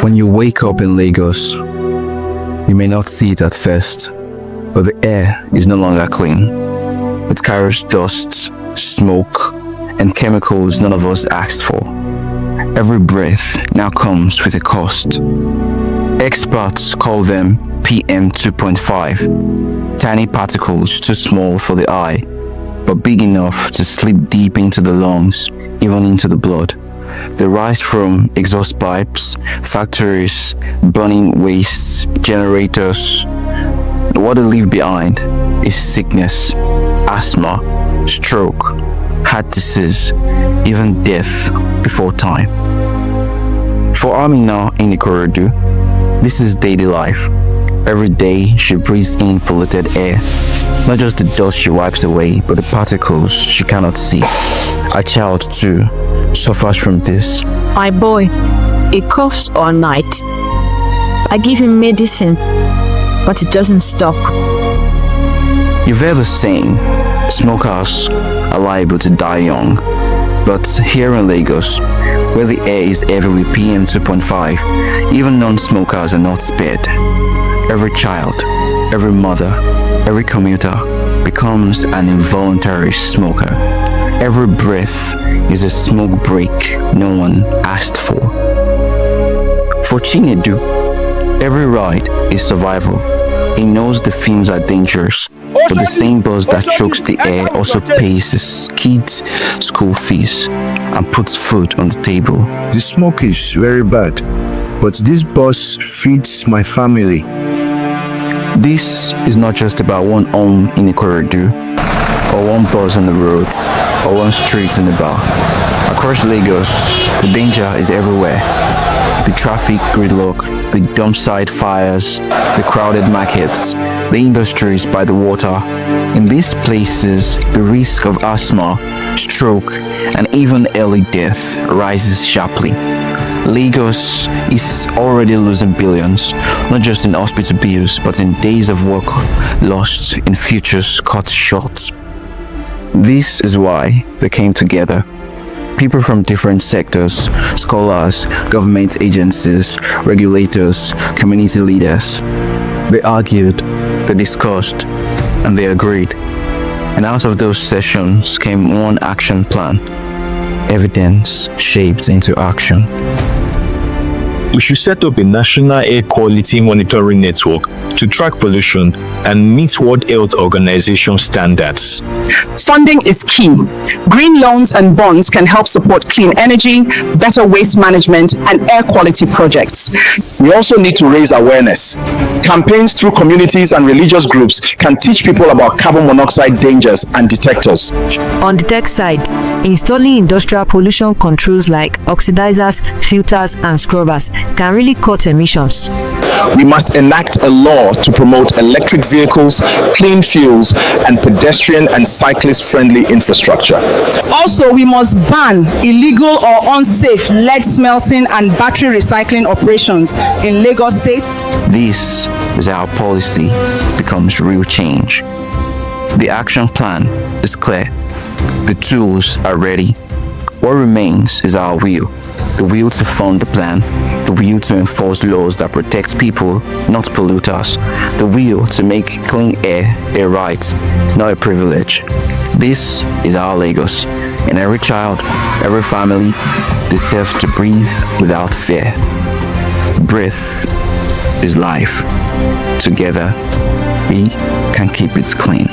When you wake up in Lagos, you may not see it at first, but the air is no longer clean. It carries dust, smoke, and chemicals none of us asked for. Every breath now comes with a cost. Experts call them PM 2.5, tiny particles too small for the eye, but big enough to slip deep into the lungs, even into the blood. They rise from exhaust pipes, factories, burning wastes, generators. What they leave behind is sickness, asthma, stroke, heart disease, even death before time. For Amina in Ikorodu, this is daily life. Every day she breathes in polluted air, not just the dust she wipes away, but the particles she cannot see. Our child too suffers from this. My boy, he coughs all night. I give him medicine, but it doesn't stop. You've heard the saying, smokers are liable to die young. But here in Lagos, where the air is heavy with PM 2.5, even non-smokers are not spared. Every child, every mother, every commuter becomes an involuntary smoker. Every breath is a smoke break no one asked for. For Chinedu, every ride is survival. He knows the fumes are dangerous, but the same bus that chokes the air also pays his kids' school fees and puts food on the table. The smoke is very bad, but this bus feeds my family. This is not just about one home in Ikorodu, or one bus on the road, or one street in the bar. Across Lagos, the danger is everywhere. The traffic gridlock, the dump site fires, the crowded markets, the industries by the water. In these places, the risk of asthma, stroke, and even early death rises sharply. Lagos is already losing billions, not just in hospital bills, but in days of work lost, in futures cut short. This is why they came together. People from different sectors, scholars, government agencies, regulators, community leaders. They argued, they discussed, and they agreed. And out of those sessions came one action plan, evidence shaped into action. We should set up a national air quality monitoring network to track pollution and meet World Health Organization standards. Funding is key. Green loans and bonds can help support clean energy, better waste management, and air quality projects. We also need to raise awareness. Campaigns through communities and religious groups can teach people about carbon monoxide dangers and detectors. On the tech side, installing industrial pollution controls like oxidizers, filters, and scrubbers can really cut emissions. We must enact a law to promote electric vehicles, clean fuels, and pedestrian and cyclist-friendly infrastructure. Also, we must ban illegal or unsafe lead smelting and battery recycling operations in Lagos State. This is how policy becomes real change. The action plan is clear. The tools are ready. What remains is our will. The will to fund the plan, the will to enforce laws that protect people, not polluters, the will to make clean air a right, not a privilege. This is our Lagos, and every child, every family deserves to breathe without fear. Breath is life. Together, we can keep it clean.